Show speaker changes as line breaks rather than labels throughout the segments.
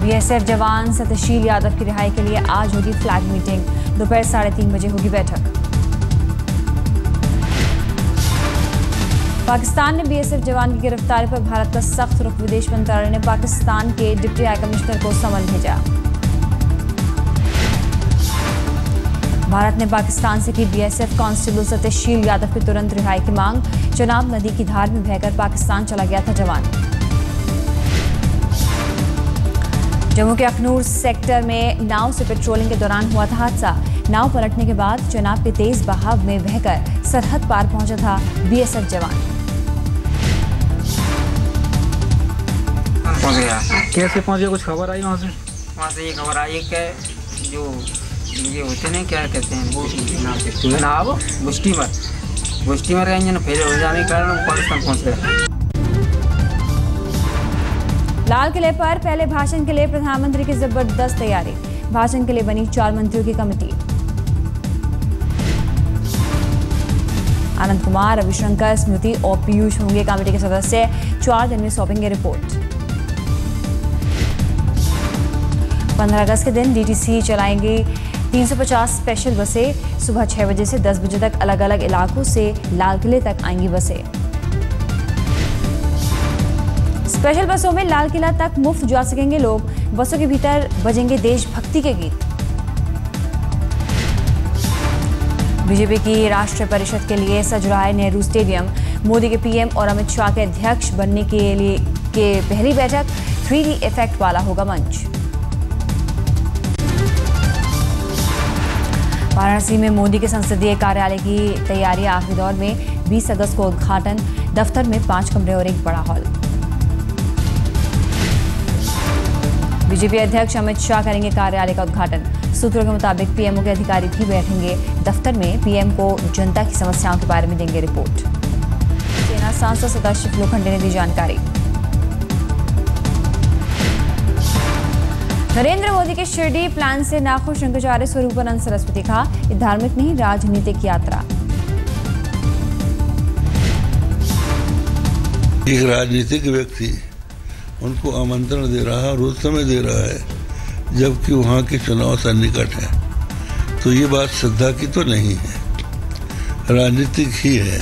BSF जवान सत्यशील यादव की रिहाई के लिए आज होगी फ्लैग मीटिंग। दोपहर 3:30 बजे होगी बैठक। पाकिस्तान ने बीएसएफ जवान की गिरफ्तारी पर भारत का सख्त रुख। विदेश मंत्रालय ने पाकिस्तान के डिप्टी हाई कमिश्नर को समन भेजा। भारत ने पाकिस्तान से की बीएसएफ कांस्टेबल सत्यशील यादव की तुरंत रिहाई की मांग। चनाब नदी की धार में बहकर पाकिस्तान चला गया था जवान। जम्मू के अखनूर सेक्टर में नाव से पेट्रोलिंग के दौरान हुआ था हादसा। नाव पलटने के बाद चनाब के तेज बहाव में बहकर सरहद पार पहुंचा था बीएसएफ जवान।
कैसे पहुंचे, कुछ खबर आई वहाँ से?
ये खबर आई कि जो ये होते हैं क्या कहते हैं नाव वो स्टीमर का इंजन फेल हो जाने के कारण पाकिस्तान पहुंच गया।
लाल किले पर पहले भाषण के लिए प्रधानमंत्री की जबरदस्त तैयारी। भाषण के लिए बनी 4 मंत्रियों की कमेटी। आनंद कुमार, रविशंकर, स्मृति और पीयूष होंगे कमेटी के सदस्य। 4 दिन में सौंपेंगे रिपोर्ट। 15 अगस्त के दिन डीटीसी चलाएंगे 350 स्पेशल बसें। सुबह 6 बजे से 10 बजे तक अलग अलग इलाकों से लाल किले तक आएंगी बसें। स्पेशल बसों में लाल किला तक मुफ्त जा सकेंगे लोग। बसों के भीतर बजेंगे देशभक्ति के गीत। बीजेपी की राष्ट्रीय परिषद के लिए सज रहा है नेहरू स्टेडियम। मोदी के पीएम और अमित शाह के अध्यक्ष बनने के लिए पहली बैठक 3D इफेक्ट वाला होगा मंच। वाराणसी में मोदी के संसदीय कार्यालय की तैयारी आखिरी दौर में। 20 अगस्त को उद्घाटन। दफ्तर में 5 कमरे और एक बड़ा हॉल। बीजेपी अध्यक्ष अमित शाह करेंगे कार्यालय का उद्घाटन। सूत्रों के मुताबिक पीएमओ के अधिकारी भी बैठेंगे दफ्तर में। पीएम को जनता की समस्याओं के बारे में देंगे रिपोर्ट। सेना सांसद सदाशिव लोखंडे ने दी जानकारी। नरेंद्र मोदी के शिरडी प्लान से नाखुश शंकराचार्य स्वरूपानंद सरस्वती। कहा, ये धार्मिक नहीं राजनीतिक यात्रा।
एक राजनीतिक व्यक्ति उनको आमंत्रण दे रहा है और उस समय दे रहा है जबकि वहाँ के चुनाव सन्निकट है, तो ये बात श्रद्धा की तो नहीं है, राजनीतिक ही है।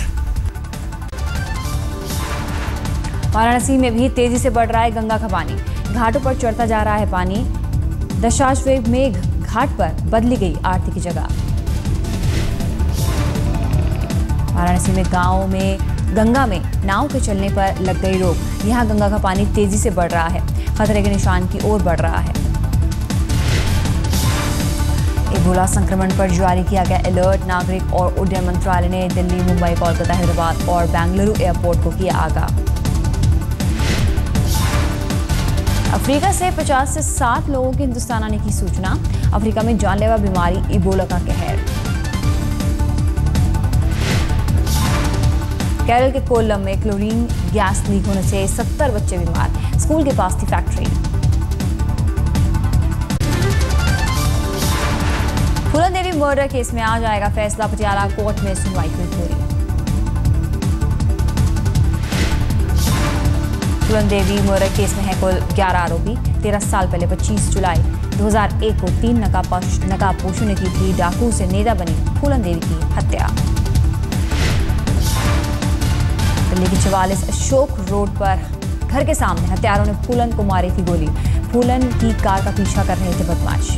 वाराणसी में भी तेजी से बढ़ रहा है गंगा का पानी। घाटों पर चढ़ता जा रहा है पानी। दशाश्वमेध घाट पर बदली गई आरती की जगह। वाराणसी में गांव में गंगा में नाव के चलने पर लग गई रोक। यहां गंगा का पानी तेजी से बढ़ रहा है, खतरे के निशान की ओर बढ़ रहा है। इबोला संक्रमण पर जारी किया गया अलर्ट। नागरिक और उड्डयन मंत्रालय ने दिल्ली, मुंबई, कोलकाता, हैदराबाद और बेंगलुरु एयरपोर्ट को किया आगाह। अफ्रीका से 50 से 60 लोगों के हिंदुस्तान आने की सूचना। अफ्रीका में जानलेवा बीमारी इबोला का कहर। केरल के कोल्लम में क्लोरीन गैस लीक होने से 70 बच्चे बीमार। स्कूल के पास थी फैक्ट्री। फूलन देवी मर्डर केस में आज आएगा फैसला। पटियाला कोर्ट में सुनवाई हुई पूरी। फूलन देवी मर्डर केस में है कुल 11 आरोपी। 13 साल पहले 25 जुलाई 2001 को 3 नकाबपोशों ने की थी डाकू से नेदा बनी फूलन देवी की हत्या। दिल्ली की 44 अशोक रोड पर घर के सामने हत्यारों ने फूलन को मारी थी गोली। फूलन की कार का पीछा कर रहे थे बदमाश।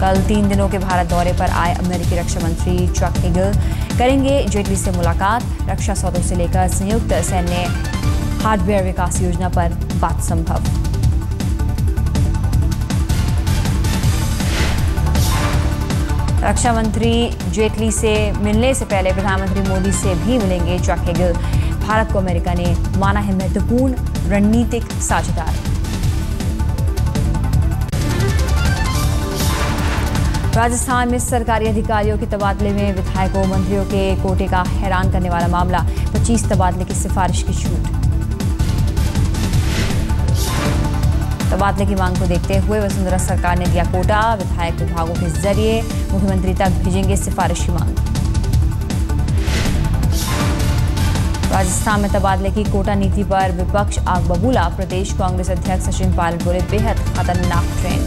कल 3 दिनों के भारत दौरे पर आए अमेरिकी रक्षा मंत्री चक हेगल करेंगे जेटली से मुलाकात। रक्षा सौदों से लेकर संयुक्त सैन्य हार्डवेयर विकास योजना पर बात संभव। रक्षा मंत्री जेटली से मिलने से पहले प्रधानमंत्री मोदी से भी मिलेंगे चक हेगल। भारत को अमेरिका ने माना है महत्वपूर्ण रणनीतिक साझेदार। राजस्थान में सरकारी अधिकारियों के तबादले में विधायकों मंत्रियों के कोटे का हैरान करने वाला मामला। 25 तबादले की सिफारिश की छूट। तबादले की मांग को देखते हुए वसुंधरा सरकार ने दिया कोटा। विधायक विभागों के जरिए मुख्यमंत्री तक भेजेंगे सिफारिश की मांग। राजस्थान में तबादले की कोटा नीति पर विपक्ष आग बबूला। प्रदेश कांग्रेस अध्यक्ष सचिन पायलट बोले बेहद खतरनाक ट्रेंड।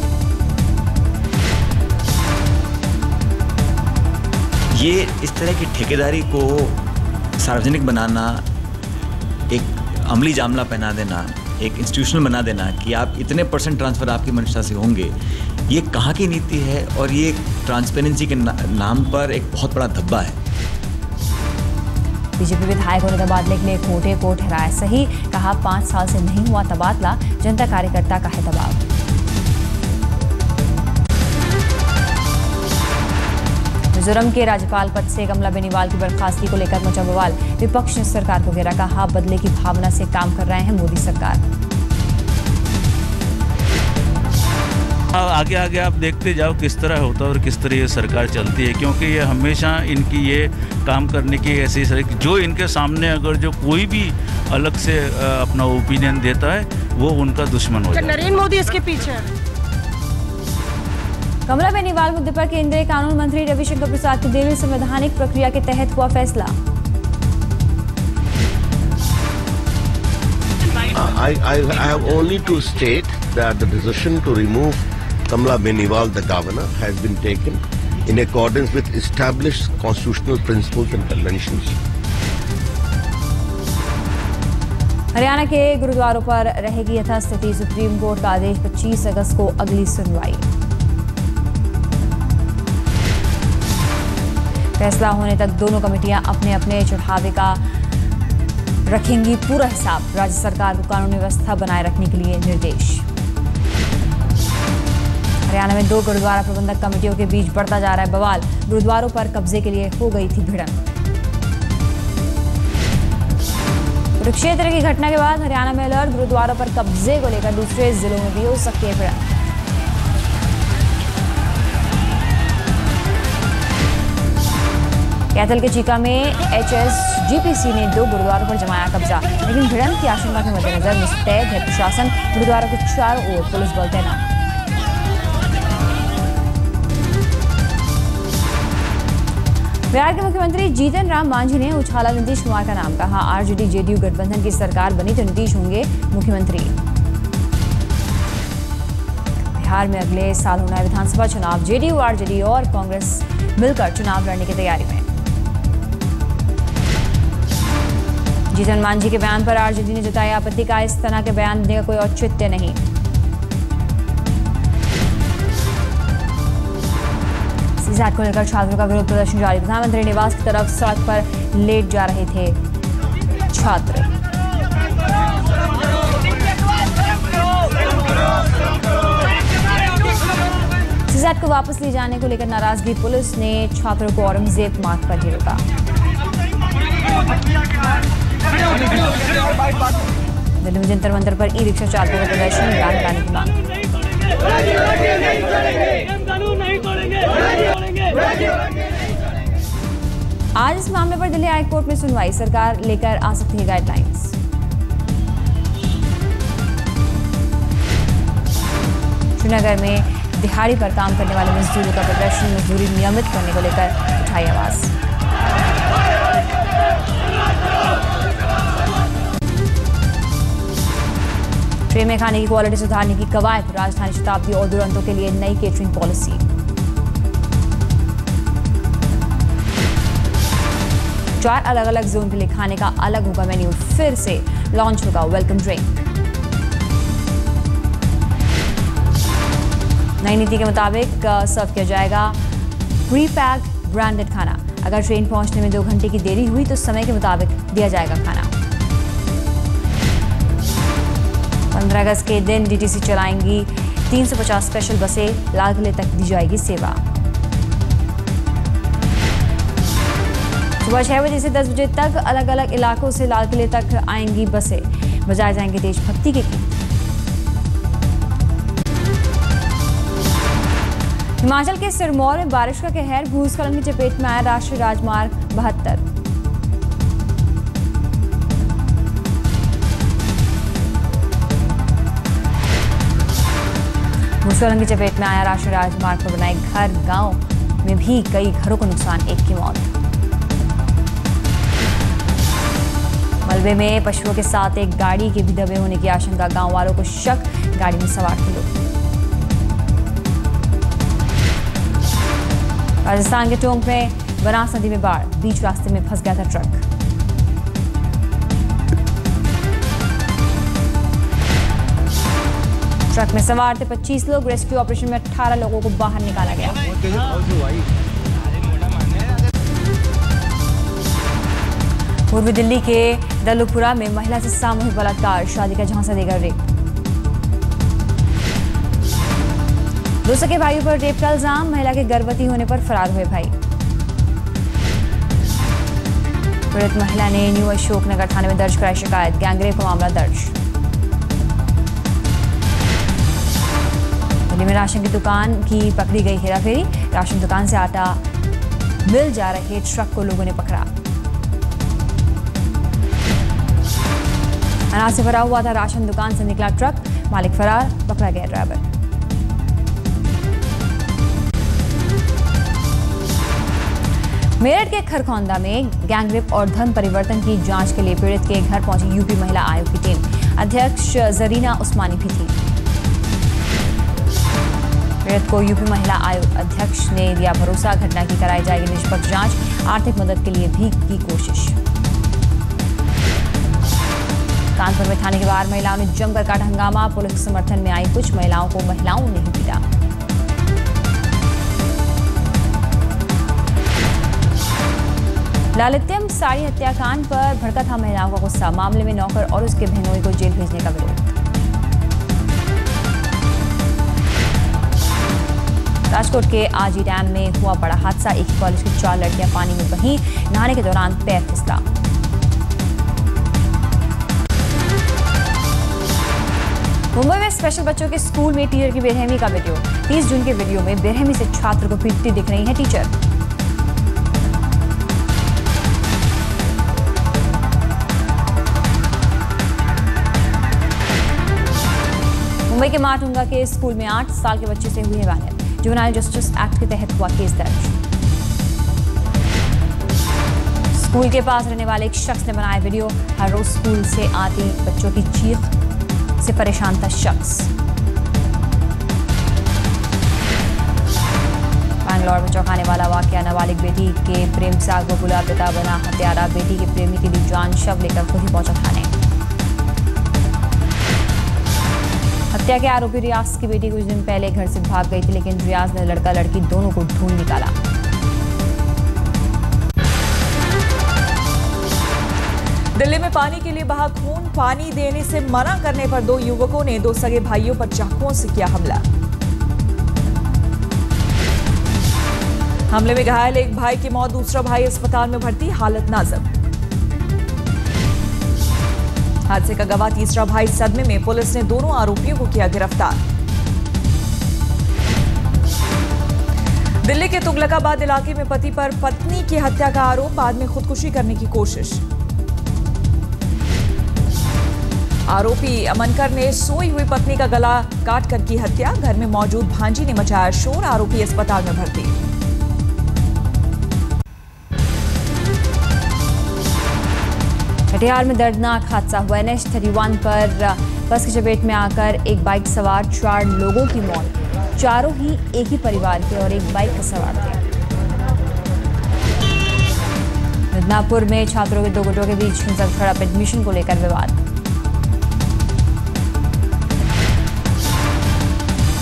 ये इस तरह की ठेकेदारी को सार्वजनिक बनाना, एक अमली जामला पहना देना, एक इंस्टीट्यूशनल बना देना कि आप इतने % ट्रांसफर आपकी मंशा से होंगे, ये कहाँ की नीति है? और ये ट्रांसपेरेंसी के नाम पर एक बहुत बड़ा धब्बा है।
बीजेपी विधायकों ने तबादले के लिए कोटे को ठहराया सही। कहा 5 साल से नहीं हुआ तबादला, जनता कार्यकर्ता का है दबाव। मिजोरम के राज्यपाल पद से कमला बेनीवाल की बर्खास्तगी को लेकर मचा बवाल। विपक्ष ने सरकार को घेरा। कहा बदले की भावना से काम कर रहे हैं मोदी सरकार।
आगे आगे आप देखते जाओ किस तरह होता है और किस तरह ये सरकार चलती है, क्योंकि ये हमेशा इनकी ये काम करने की ऐसी जो इनके सामने अगर जो कोई भी अलग से अपना ओपिनियन देता है वो उनका दुश्मन हो जाता है।
नरेंद्र मोदी इसके पीछे।
कमला बेनीवाल मुद्दे पर केंद्रीय कानून मंत्री रविशंकर प्रसाद की दिल्ली संवैधानिक प्रक्रिया के तहत हुआ फैसला।
I have only to state that the decision to remove Kamla Beniwal, the governor, has been taken in accordance with established constitutional principles and conventions.
Haryana के गुरुद्वारों पर रहेगी यथास्थिति। सुप्रीम कोर्ट का आदेश। 25 अगस्त को अगली सुनवाई। फैसला होने तक दोनों कमेटियां अपने अपने चढ़ावे का रखेंगी पूरा हिसाब। राज्य सरकार को कानूनी व्यवस्था बनाए रखने के लिए निर्देश। हरियाणा में 2 गुरुद्वारा प्रबंधक कमेटियों के बीच बढ़ता जा रहा है बवाल। गुरुद्वारों पर कब्जे के लिए हो गई थी भिड़ंत। कुरुक्षेत्र की घटना के बाद हरियाणा में अलर्ट। गुरुद्वारों पर कब्जे को लेकर दूसरे जिलों में भी हो सकती है भिड़ंत। कैथल के चीका में HSGPC ने 2 गुरुद्वारों पर जमाया कब्जा, लेकिन भिड़ंत की आशंका के मद्देनजर मुस्तैद है प्रशासन। गुरुद्वारों के चारों ओर पुलिस बल तैनात। बिहार के मुख्यमंत्री जीतन राम मांझी ने उछाला नीतीश कुमार का नाम। कहा RJD-JDU गठबंधन की सरकार बनी तो नीतीश होंगे मुख्यमंत्री। बिहार में अगले साल होना है विधानसभा चुनाव। JDU, RJD और कांग्रेस मिलकर चुनाव लड़ने की तैयारी में। जीतन मांझी के बयान पर RJD ने जताई आपत्ति। का इस तरह के बयान देने का कोई औचित्य नहीं। सीसैट को लेकर छात्रों का विरोध प्रदर्शन जारी। प्रधानमंत्री निवास की तरफ सड़क पर लेट जा रहे थे छात्र। सीसैट को वापस ले जाने को लेकर नाराजगी। पुलिस ने छात्रों को औरंगजेब मार्ग पर ही रोका। दिल्ली में जंतर मंतर पर ई-रिक्शा चालकों का प्रदर्शन। बैन लगाने की मांग। आज इस मामले पर दिल्ली हाई कोर्ट में सुनवाई। सरकार लेकर आ सकती है गाइडलाइंस। श्रीनगर में दिहाड़ी पर काम करने वाले मजदूरों का प्रदर्शन। मजदूरी नियमित करने को लेकर उठाई आवाज। ट्रेन में खाने की क्वालिटी सुधारने की कवायद। राजधानी शताब्दी और दुरंतों के लिए नई केटरिंग पॉलिसी। चार अलग अलग जोन के लिए खाने का अलग होगा मेन्यू। फिर से लॉन्च होगा वेलकम ड्रिंक। नई नीति के मुताबिक सर्व किया जाएगा प्री पैक ब्रांडेड खाना। अगर ट्रेन पहुंचने में 2 घंटे की देरी हुई तो समय के मुताबिक दिया जाएगा खाना। 15 अगस्त के दिन DTC चलाएंगी 350 स्पेशल बसें। लाल किले तक दी जाएगी सेवा। सुबह 6 बजे से 10 बजे तक अलग अलग इलाकों से लाल किले तक आएंगी बसें। बजाए जाएंगे देशभक्ति के गीत। हिमाचल के सिरमौर में बारिश का कहर। भूस्खलन की चपेट में आया राष्ट्रीय राजमार्ग 72। भूस्खलन की चपेट में आया राष्ट्रीय राजमार्ग पर बनाए घर। गांव में भी कई घरों को नुकसान, 1 की मौत। मलबे में पशुओं के साथ एक गाड़ी के भी दबे होने की आशंका, गांव वालों को शक, गाड़ी में सवार थे लोग। राजस्थान के टोंक में बनास नदी में बाढ़, बीच रास्ते में फंस गया था ट्रक। ट्रक में सवार थे 25 लोग, रेस्क्यू ऑपरेशन में 18 लोगों को बाहर निकाला गया। पूर्वी दिल्ली के दलुपुरा में महिला से सामूहिक बलात्कार, शादी का झांसा देकर रेप। 2 सगे भाइयों पर रेप का इल्जाम, महिला के गर्भवती होने पर फरार हुए भाई। पीड़ित महिला ने न्यू अशोकनगर थाने में दर्ज कराई शिकायत, गैंगरेप का मामला दर्ज। दिल्ली में राशन की दुकान की पकड़ी गई हेराफेरी, राशन दुकान से आटा मिल जा रहे ट्रक को लोगों ने पकड़ा। अनाज से भरा हुआ था राशन, दुकान से निकला ट्रक, मालिक फरार, पकड़ा गया ड्राइवर। मेरठ के खरखौंदा में गैंगरेप और धर्म परिवर्तन की जांच के लिए पीड़ित के घर पहुंची यूपी महिला आयोग की टीम, अध्यक्ष जरीना उस्मानी भी थी। पीड़ित को यूपी महिला आयोग अध्यक्ष ने दिया भरोसा, घटना की कराई जाएगी निष्पक्ष जांच, आर्थिक मदद के लिए भी की कोशिश। कानपुर में थाने के बाहर महिलाओं ने जमकर काटा हंगामा, पुलिस के समर्थन में आई कुछ महिलाओं को महिलाओं ने ही पीटा। लालित्यम साड़ी हत्याकांड पर भड़का था महिलाओं का गुस्सा, मामले में नौकर और उसके बहनोई को जेल भेजने का विरोध। राजकोट के आजी डैम में हुआ बड़ा हादसा, एक ही कॉलेज की 4 लड़कियां पानी में बहीं, नहाने के दौरान पैर फिसला। मुंबई में स्पेशल बच्चों के स्कूल में टीचर की बेरहमी का वीडियो, 30 जून के वीडियो में बेरहमी से छात्र को पीटती दिख रही है टीचर। मुंबई के माटुंगा के स्कूल में 8 साल के बच्चे से हुई है वारदात, जुवेनाइल जस्टिस एक्ट के तहत हुआ केस दर्ज। स्कूल के पास रहने वाले एक शख्स ने बनाया वीडियो, हर रोज स्कूल से आती बच्चों की चीख से परेशान था शख्स। बैंगलोर में चौंकाने वाला वाकया, नाबालिग बेटी के प्रेम से आग बबूला, पिता बना हत्यारा, बेटी के प्रेमी की दी जान, शव लेकर खुद ही पहुंचा थाने। हत्या के आरोपी रियाज की बेटी कुछ दिन पहले घर से भाग गई थी, लेकिन रियाज ने लड़का लड़की दोनों को ढूंढ निकाला।
दिल्ली में पानी के लिए बहा खून, पानी देने से मना करने पर 2 युवकों ने 2 सगे भाइयों पर चाकुओं से किया हमला। हमले में घायल एक भाई की मौत, दूसरा भाई अस्पताल में भर्ती, हालत नाजुक। हादसे का गवाह तीसरा भाई सदमे में, पुलिस ने दोनों आरोपियों को किया गिरफ्तार। दिल्ली के तुगलकाबाद इलाके में पति पर पत्नी की हत्या का आरोप, बाद में खुदकुशी करने की कोशिश। आरोपी अमनकर ने सोई हुई पत्नी का गला काटकर की हत्या, घर में मौजूद भांजी ने मचाया शोर, आरोपी अस्पताल में भर्ती।
कटिहार में दर्दनाक हादसा हुआ, NH-31 पर बस की चपेट में आकर एक बाइक सवार 4 लोगों की मौत, चारों ही एक ही परिवार के और एक बाइक पर सवार थे। मिदनापुर में छात्रों के 2 गुटों के बीच हिंसक झड़प, एडमिशन को लेकर विवाद।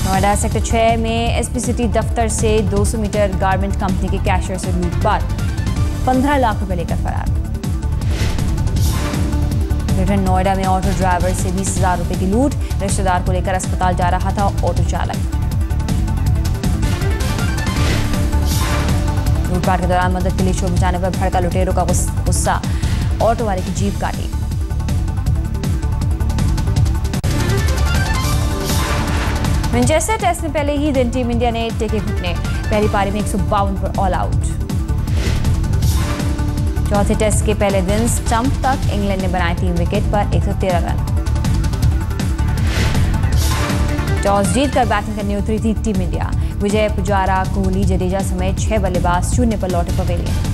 नोएडा सेक्टर 6 में SP सिटी दफ्तर से 200 मीटर गारमेंट कंपनी के कैशियर से लूटपाट, 15 लाख रुपए लेकर फरार। ग्रेटर नोएडा में ऑटो ड्राइवर से 20,000 रुपए की लूट, रिश्तेदार को लेकर अस्पताल जा रहा था ऑटो चालक। लूटपाट के दौरान मदद के लिए शोर मचाने पर भड़का लुटेरों का गुस्सा, ऑटो वाले की जीप काटी। मैनचेस्टर टेस्ट में पहले ही दिन टीम इंडिया ने टेके घुटने, पहली पारी में 152 पर ऑल आउट। चौथे टेस्ट के पहले दिन स्टंप तक इंग्लैंड ने बनाए 3 विकेट पर 113 रन। टॉस जीतकर बैटिंग करने उतरी थी टीम इंडिया, विजय, पुजारा, कोहली, जडेजा समेत 6 बल्लेबाज 0 पर लौटे पवेलियन।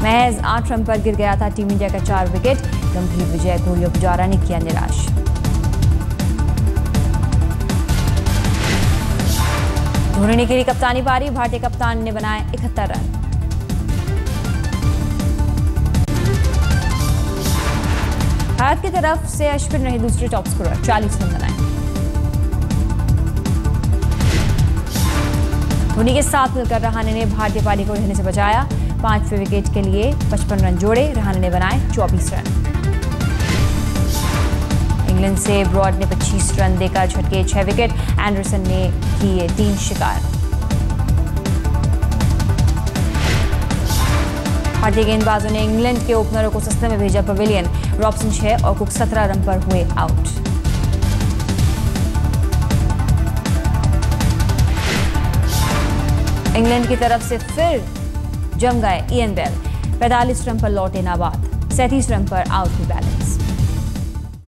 महज 8 रन पर गिर गया था टीम इंडिया का 4 विकेट। गंभीर विजय कोहली और पुजारा ने किया निराश। धोनी ने खेली कप्तानी पारी, भारतीय कप्तान ने बनाए 71 रन। भारत की तरफ से अश्विन रहे दूसरे टॉप स्कोरर, 40 रन बनाए। धोनी के साथ मिलकर रहाणे ने भारतीय पारी को रहने से बचाया। 5वें विकेट के लिए 55 रन जोड़े, रहाणे ने बनाए 24 रन। इंग्लैंड से ब्रॉड ने 25 रन देकर झटके 6 विकेट। एंडरसन ने किए 3 शिकार। भारतीय गेंदबाजों ने इंग्लैंड के ओपनरों को सस्ते में भेजा पवेलियन। रॉबसन 6 और कुक 17 रन पर हुए आउट। इंग्लैंड की तरफ से फिर जम गए इयन बेल। 45 रन पर लौटे नाबाद, 37 रन पर आउट हुई बैलेंस।